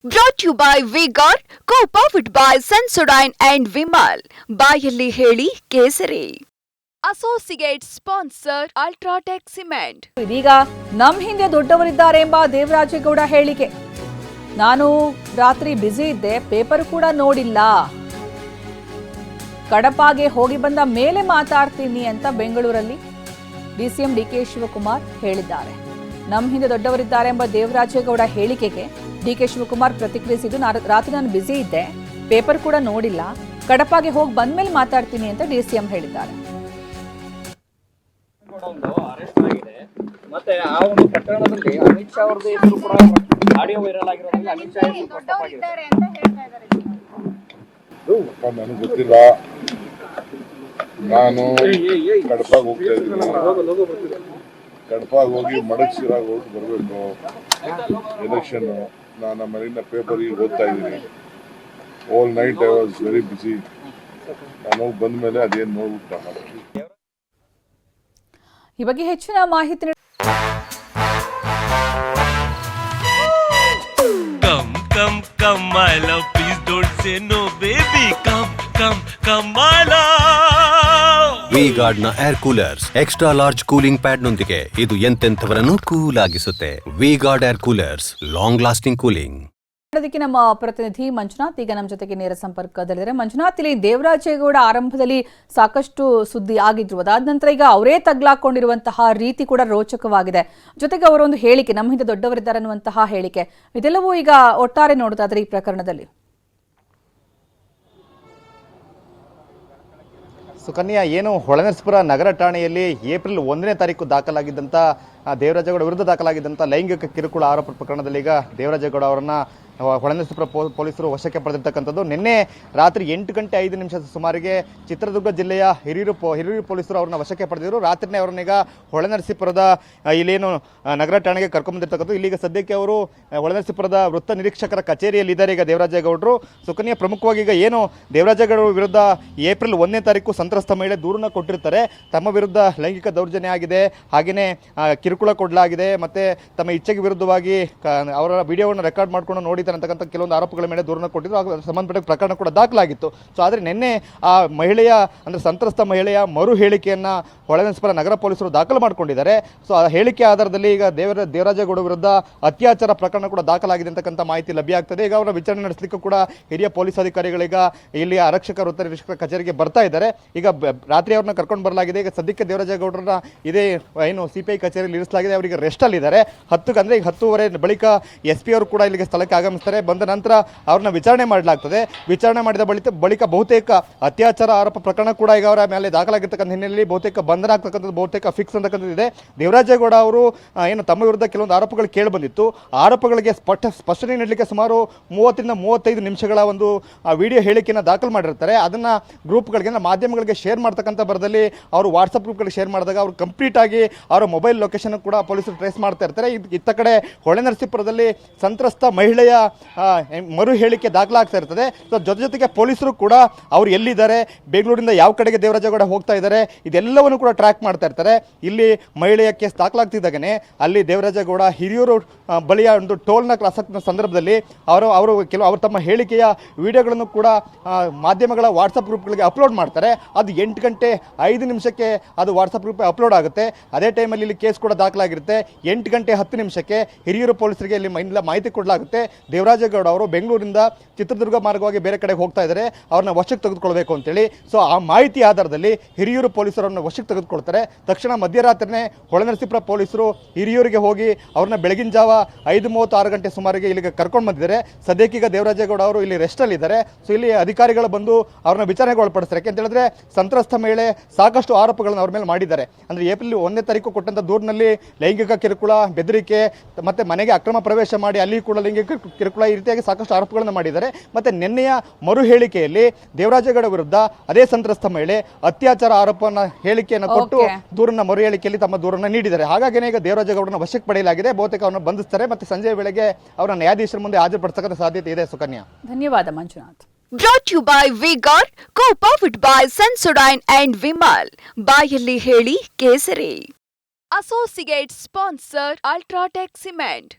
Brought to you by V-Guard, co-powered by Sensodyne and Vimal. ಬಾಯಲ್ಲಿ ಹೇಳಿ ಕೇಸರಿ. Associate sponsor UltraTech cement. ಇದೀಗ ನಮ್ಮ ಹಿಂದೆ ದೊಡ್ಡವರಿದ್ದಾರೆ ಎಂಬ ದೇವರಾಜೇಗೌಡ ಹೇಳಿಕೆ. ನಾನು ರಾತ್ರಿ ಬ್ಯುಸಿ ಇದ್ದೆ, ಪೇಪರ್ ಕೂಡ ನೋಡಿಲ್ಲ. ಕಡಪಾಗೆ ಹೋಗಿ ಬಂದ ಮೇಲೆ ಮಾತಾಡ್ತೀನಿ ಅಂತ ಬೆಂಗಳೂರಲ್ಲಿ ಡಿಸಿಎಂ ಡಿಕೆ ಶಿವಕುಮಾರ್ ಹೇಳಿದ್ದಾರೆ. ನಮ್ಮ ಹಿಂದೆ ದೊಡ್ಡವರಿದ್ದಾರೆ ಎಂಬ ದೇವರಾಜೇಗೌಡ ಹೇಳಿಕೆಗೆ ಡಿಕೆ ಶಿವಕುಮಾರ್ ಪ್ರತಿಕ್ರಿಯಿಸಿದ್ದು, ರಾತ್ರಿ ನಾನು ಬ್ಯುಸಿ ಇದ್ದೆ, ಪೇಪರ್ ಕೂಡ ನೋಡಿಲ್ಲ, ಕಡಪಾಗೆ ಹೋಗಿ ಬಂದ್ಮೇಲೆ ಮಾತಾಡ್ತೀನಿ ಅಂತ ಡಿಸಿಎಂ ಹೇಳಿದ್ದಾರೆ. ಮತ್ತೆ ಆ ಒಂದು ಪ್ರಕರಣದಲ್ಲಿ ಅಮಿತ್ ಶಾ ಅವರದ್ದು ಹೆಸರು ಕೂಡ ಆಡಿಯೋ ವೈರಲ್ ಆಗಿರೋದ್ರಿಂದ ಅಮಿತ್ ಶಾ ಹೆಸರು ಸ್ಪಷ್ಟವಾಗಿದೆ ಅಂತ ಹೇಳ್ತಾ ಇದ್ದಾರೆ. ನನಗೆ ಗೊತ್ತಿಲ್ಲ. ನಾನು ಕಡಪಾಗ ಹೋಗ್ತಾ ಇದ್ದೀನಿ. ಕಡಪಾಗ ಹೋಗಿ ಮಡಗ್ಸಿರಾಗ ಹೋಗಿ ಬರಬೇಕು. ಎಲೆಕ್ಷನ್ ನಾನು ಮನೆಯಿಂದ ಪೇಪರ್ ಓದ್ತಾ ಇದ್ದೀನಿ. All night I was very busy. ನಾನು ಹೋಗಿ ಬಂದ ಮೇಲೆ ಅದೇನು ನೋಡ್ಬಿಟ್ಟು ಈ ಬಗ್ಗೆ ಹೆಚ್ಚಿನ ಮಾಹಿತಿ Come, my love, please don't say no, baby. Come, my love. V-Guard ನ air coolers extra large cooling pad ನೊಂದಿಗೆ ಇದು ಎಂತೆಂಥವರನ್ನು ಕೂಲ್ ಆಗಿಸುತ್ತೆ. V-Guard air coolers, long lasting cooling. ಅದಕ್ಕೆ ನಮ್ಮ ಪ್ರತಿನಿಧಿ ಮಂಜುನಾಥ್ ಈಗ ನಮ್ಮ ಜೊತೆಗೆ ನೇರ ಸಂಪರ್ಕದಲ್ಲಿದ್ದಾರೆ. ಮಂಜುನಾಥ್, ಇಲ್ಲಿ ದೇವರಾಜೇಗೌಡ ಆರಂಭದಲ್ಲಿ ಸಾಕಷ್ಟು ಸುದ್ದಿ ಆಗಿದ್ರು, ಅದಾದ ನಂತರ ಈಗ ಅವರೇ ತಗ್ಲಾಕೊಂಡಿರುವಂತಹ ರೀತಿ ಕೂಡ ರೋಚಕವಾಗಿದೆ. ಜೊತೆಗೆ ಅವರೊಂದು ಹೇಳಿಕೆ, ನಮ್ಮ ಹಿಂದೆ ದೊಡ್ಡವರಿದ್ದಾರೆ ಅನ್ನುವಂತಹ ಹೇಳಿಕೆ, ಇದೆಲ್ಲವೂ ಈಗ ಒಟ್ಟಾರೆ ನೋಡೋದಾದ್ರೆ ಈ ಪ್ರಕರಣದಲ್ಲಿ ಸುಕನ್ಯಾ, ಏನು ಹೊಳೆನರಸೀಪುರ ನಗರ ಠಾಣೆಯಲ್ಲಿ ಏಪ್ರಿಲ್ 1ನೇ ತಾರೀಕು ದಾಖಲಾಗಿದ್ದಂಥ ದೇವರಾಜೇಗೌಡ ವಿರುದ್ಧ ದಾಖಲಾಗಿದ್ದಂಥ ಲೈಂಗಿಕ ಕಿರುಕುಳ ಆರೋಪ ಪ್ರಕರಣದಲ್ಲಿ ಈಗ ದೇವರಾಜೇಗೌಡ ಅವರನ್ನ ಹೊಳೆನರಸೀಪುರ ಪೊಲೀಸರು ವಶಕ್ಕೆ ಪಡೆದಿರ್ತಕ್ಕಂಥದ್ದು. ನಿನ್ನೆ ರಾತ್ರಿ 8:05 ಸುಮಾರಿಗೆ ಚಿತ್ರದುರ್ಗ ಜಿಲ್ಲೆಯ ಹಿರಿಯೂರು ಪೊಲೀಸರು ಅವ್ರನ್ನ ವಶಕ್ಕೆ ಪಡೆದಿದ್ರು. ರಾತ್ರಿನೇ ಅವರನ್ನೀಗ ಹೊಳೆನರಸೀಪುರದ ಇಲ್ಲೇನು ನಗರ ಠಾಣೆಗೆ ಕರ್ಕೊಂಡ್ಬಂದಿರ್ತಕ್ಕಂಥದ್ದು. ಇಲ್ಲಿಗ ಸದ್ಯಕ್ಕೆ ಅವರು ಹೊಳೆನರಸೀಪುರದ ವೃತ್ತ ನಿರೀಕ್ಷಕರ ಕಚೇರಿಯಲ್ಲಿದ್ದಾರೆ ಈಗ ದೇವರಾಜೇಗೌಡರು. ಸುಕನ್ಯಾ, ಪ್ರಮುಖವಾಗಿ ಈಗ ಏನು ದೇವರಾಜೇಗೌಡರ ವಿರುದ್ಧ ಏಪ್ರಿಲ್ 1ನೇ ತಾರೀಕು ಸಂತ್ರಸ್ತ ಮಹಿಳೆ ದೂರನ್ನ ಕೊಟ್ಟಿರ್ತಾರೆ. ತಮ್ಮ ವಿರುದ್ಧ ಲೈಂಗಿಕ ದೌರ್ಜನ್ಯ ಆಗಿದೆ, ಹಾಗೆಯೇ ಕಿರುಕುಳ ಕೊಡಲಾಗಿದೆ, ಮತ್ತೆ ತಮ್ಮ ಇಚ್ಛೆಗೆ ವಿರುದ್ಧವಾಗಿ ಅವರ ವಿಡಿಯೋವನ್ನು ರೆಕಾರ್ಡ್ ಮಾಡ್ಕೊಂಡು ನೋಡಿದ್ದಾರೆ ಅಂತಕ್ಕಂಥ ಕೆಲವೊಂದು ಆರೋಪಗಳ ಮೇಲೆ ದೂರನ್ನು ಕೊಟ್ಟಿದ್ರು. ಸಂಬಂಧಪಟ್ಟ ಪ್ರಕರಣ ಕೂಡ ದಾಖಲಾಗಿತ್ತು. ಸೊ ಆದರೆ ನಿನ್ನೆ ಆ ಮಹಿಳೆಯ ಅಂದರೆ ಸಂತ್ರಸ್ತ ಮಹಿಳೆಯ ಮರು ಹೇಳಿಕೆಯನ್ನು ಹೊಳೆನರಸೀಪುರ ನಗರ ಪೊಲೀಸರು ದಾಖಲು ಮಾಡಿಕೊಂಡಿದ್ದಾರೆ. ಸೊ ಆ ಹೇಳಿಕೆ ಆಧಾರದಲ್ಲಿ ಈಗ ದೇವರಾಜೇಗೌಡ ವಿರುದ್ಧ ಅತ್ಯಾಚಾರ ಪ್ರಕರಣ ಕೂಡ ದಾಖಲಾಗಿದೆ ಅಂತಕ್ಕಂಥ ಮಾಹಿತಿ ಲಭ್ಯ ಆಗ್ತದೆ. ಈಗ ಅವರ ವಿಚಾರಣೆ ನಡೆಸಲಿಕ್ಕೂ ಕೂಡ ಹಿರಿಯ ಪೊಲೀಸ್ ಅಧಿಕಾರಿಗಳೀಗ ಇಲ್ಲಿ ಆರಕ್ಷಕ ವೃತ್ತ ನಿರೀಕ್ಷಕರ ಕಚೇರಿಗೆ ಬರ್ತಾ ಇದ್ದಾರೆ. ಈಗ ರಾತ್ರಿ ಅವ್ರನ್ನ ಕರ್ಕೊಂಡು ಬರಲಾಗಿದೆ. ಈಗ ಸದ್ಯಕ್ಕೆ ದೇವರಾಜೇಗೌಡರನ್ನ ಇದೇ ಏನು ಸಿಪಿಐ ಕಚೇರಿಯಲ್ಲಿ ಇರಿಸಲಾಗಿದೆ. ಅವರಿಗೆ ರೆಸ್ಟ್ ಅಲ್ಲಿದ್ದಾರೆ. 10:10 ಬಳಿಕ SP ಅವರು ಕೂಡ ಇಲ್ಲಿಗೆ ಸ್ಥಳಕ್ಕೆ ಆಗಮಿಸ್ತಾರೆ. ಬಂದ ನಂತರ ಅವ್ರನ್ನ ವಿಚಾರಣೆ ಮಾಡಲಾಗ್ತದೆ. ವಿಚಾರಣೆ ಮಾಡಿದ ಬಳಿಕ ಬಹುತೇಕ ಅತ್ಯಾಚಾರ ಆರೋಪ ಪ್ರಕರಣ ಕೂಡ ಈಗ ಅವರ ಮೇಲೆ ದಾಖಲಾಗಿರ್ತಕ್ಕಂಥ ಹಿನ್ನೆಲೆಯಲ್ಲಿ ಬಹುತೇಕ ಬಂಧನ ಆಗ್ತಕ್ಕಂಥದ್ದು ಬಹುತೇಕ ಫಿಕ್ಸ್ ಅಂತಕ್ಕಂಥದ್ದು ಇದೆ. ದೇವರಾಜೇಗೌಡ ಅವರು ಏನು ತಮ್ಮ ವಿರುದ್ಧ ಕೆಲವೊಂದು ಆರೋಪಗಳು ಕೇಳಿ ಬಂದಿತ್ತು. ಆರೋಪಗಳಿಗೆ ಸ್ಪಷ್ಟನೆ ನೀಡಲಿಕ್ಕೆ ಸುಮಾರು 30-35 ನಿಮಿಷಗಳ ಒಂದು ವಿಡಿಯೋ ಹೇಳಿಕೆಯನ್ನು ದಾಖಲು ಮಾಡಿರ್ತಾರೆ. ಅದನ್ನು ಗ್ರೂಪ್ಗಳಿಗೆ ಮಾಧ್ಯಮಗಳಿಗೆ ಶೇರ್ ಮಾಡ್ತಕ್ಕಂಥ ಬರದಲ್ಲಿ ಅವರು ವಾಟ್ಸಪ್ ಗ್ರೂಪ್ಗಳಿಗೆ ಶೇರ್ ಮಾಡಿದಾಗ ಅವರು ಕಂಪ್ಲೀಟ್ ಆಗಿ ಅವರ ಮೊಬೈಲ್ ಲೊಕೇಶನ್ ಕೂಡ ಪೊಲೀಸರು ಟ್ರೇಸ್ ಮಾಡ್ತಾ ಇರ್ತಾರೆ. ಇತ್ತ ಕಡೆ ಹೊಳೆನರಸೀಪುರದಲ್ಲಿ ಸಂತ್ರಸ್ತ ಮಹಿಳೆಯ ಮರು ಹೇಳಿಕೆ ದಾಖಲಾಗ್ತಾ ಇರ್ತದೆ. ಸೊ ಜೊತೆಗೆ ಪೊಲೀಸರು ಕೂಡ ಅವರು ಎಲ್ಲಿದ್ದಾರೆ, ಬೆಂಗಳೂರಿಂದ ಯಾವ ಕಡೆಗೆ ದೇವರಾಜೇಗೌಡ ಹೋಗ್ತಾ ಇದ್ದಾರೆ, ಇದೆಲ್ಲವನ್ನು ಕೂಡ ಟ್ರ್ಯಾಕ್ ಮಾಡ್ತಾ ಇರ್ತಾರೆ. ಇಲ್ಲಿ ಮಹಿಳೆಯ ಕೇಸ್ ದಾಖಲಾಗ್ತಿದ್ದಾಗನೇ ಅಲ್ಲಿ ದೇವರಾಜೇಗೌಡ ಹಿರಿಯೂರು ಬಳಿಯ ಒಂದು ಟೋಲ್ನ ಕ್ರಾಸ್ ಆಗ್ತಿದ್ದ ಸಂದರ್ಭದಲ್ಲಿ ಅವರು ತಮ್ಮ ಹೇಳಿಕೆಯ ವಿಡಿಯೋಗಳನ್ನು ಕೂಡ ಮಾಧ್ಯಮಗಳ ವಾಟ್ಸಪ್ ಗ್ರೂಪ್ಗಳಿಗೆ ಅಪ್ಲೋಡ್ ಮಾಡ್ತಾರೆ. ಅದು 8:05 ಅದು ವಾಟ್ಸಪ್ ಗ್ರೂಪ್ ಅಪ್ಲೋಡ್ ಆಗುತ್ತೆ. ಅದೇ ಟೈಮಲ್ಲಿ ಇಲ್ಲಿ ಕೇಸ್ ಕೂಡ ದಾಖಲಾಗಿರುತ್ತೆ. 8:10 ಹಿರಿಯೂರು ಪೊಲೀಸರಿಗೆ ಇಲ್ಲಿ ಮಾಹಿತಿ ಕೊಡಲಾಗುತ್ತೆ. ದೇವರಾಜೇಗೌಡ ಅವರು ಬೆಂಗಳೂರಿಂದ ಚಿತ್ರದುರ್ಗ ಮಾರ್ಗವಾಗಿ ಬೇರೆ ಕಡೆಗೆ ಹೋಗ್ತಾ ಇದ್ದಾರೆ, ಅವ್ರನ್ನ ವಶಕ್ಕೆ ತೆಗೆದುಕೊಳ್ಬೇಕು ಅಂತೇಳಿ. ಸೊ ಆ ಮಾಹಿತಿ ಆಧಾರದಲ್ಲಿ ಹಿರಿಯೂರು ಪೊಲೀಸರನ್ನು ವಶಕ್ಕೆ ತೆಗೆದುಕೊಳ್ತಾರೆ. ತಕ್ಷಣ ಮಧ್ಯರಾತ್ರಿನೇ ಹೊಳೆನರಸೀಪುರ ಪೊಲೀಸರು ಹಿರಿಯೂರಿಗೆ ಹೋಗಿ ಅವ್ರನ್ನ ಬೆಳಗಿನ ಜಾವ 5:36 ಸುಮಾರಿಗೆ ಇಲ್ಲಿಗೆ ಕರ್ಕೊಂಡು ಬಂದಿದ್ದಾರೆ. ಸದ್ಯಕ್ಕೀಗ ದೇವರಾಜೇಗೌಡ ಅವರು ಇಲ್ಲಿ ರೆಸ್ಟಲ್ಲಿದ್ದಾರೆ. ಸೊ ಇಲ್ಲಿ ಅಧಿಕಾರಿಗಳು ಬಂದು ಅವ್ರನ್ನ ವಿಚಾರಣೆಗೆ ಒಳಪಡಿಸ್ತಾರೆ. ಯಾಕೆಂತ ಹೇಳಿದ್ರೆ ಸಂತ್ರಸ್ತ ಮಹಿಳೆ ಸಾಕಷ್ಟು ಆರೋಪಗಳನ್ನು ಅವ್ರ ಮೇಲೆ ಮಾಡಿದ್ದಾರೆ. ಅಂದರೆ ಏಪ್ರಿಲ್ 1ನೇ ತಾರೀಕು ಕೊಟ್ಟಂಥ ದೂರಿನಲ್ಲಿ ಲೈಂಗಿಕ ಕಿರುಕುಳ, ಬೆದರಿಕೆ, ಮತ್ತೆ ಮನೆಗೆ ಅಕ್ರಮ ಪ್ರವೇಶ ಮಾಡಿ ಅಲ್ಲಿ ಕೂಡ ಲೈಂಗಿಕ ಕಿರುಕುಳ, ಈ ರೀತಿಯಾಗಿ ಸಾಕಷ್ಟು ಆರೋಪಗಳನ್ನು ಮಾಡಿದ್ದಾರೆ. ಮತ್ತೆ ನಿನ್ನೆಯ ಮರು ಹೇಳಿಕೆಯಲ್ಲಿ ದೇವರಾಜೇಗೌಡ ವಿರುದ್ಧ ಅದೇ ಸಂತ್ರಸ್ತ ಮಹಿಳೆ ಅತ್ಯಾಚಾರ ಆರೋಪನ ಹೇಳಿಕೆಯನ್ನು ಕೊಟ್ಟು ದೂರನ್ನ ಮರು ಹೇಳಿಕೆಯಲ್ಲಿ ತಮ್ಮ ದೂರನ್ನ ನೀಡಿದ್ದಾರೆ. ಹಾಗಾಗಿ ಈಗ ದೇವರಾಜೇಗೌಡರನ್ನ ವಶಕ್ಕೆ ಪಡೆಯಲಾಗಿದೆ. ಬಹುತೇಕ ಅವರನ್ನು ಬಂಧಿಸ್ತಾರೆ. ಮತ್ತೆ ಸಂಜೆ ವೇಳೆಗೆ ಅವರ ನ್ಯಾಯಾಧೀಶರ ಮುಂದೆ ಹಾಜರುಪಡಿಸತಕ್ಕಂಥ ಸಾಧ್ಯತೆ ಇದೆ. ಸುಕನ್ಯಾ, ಧನ್ಯವಾದ Manjunath. Brought to you by V-Guard, co-powered by Sensodyne and Vimal. ಬಾಯಲ್ಲಿ ಹೇಳಿ ಕೇಸರಿ. Associate sponsor UltraTech cement.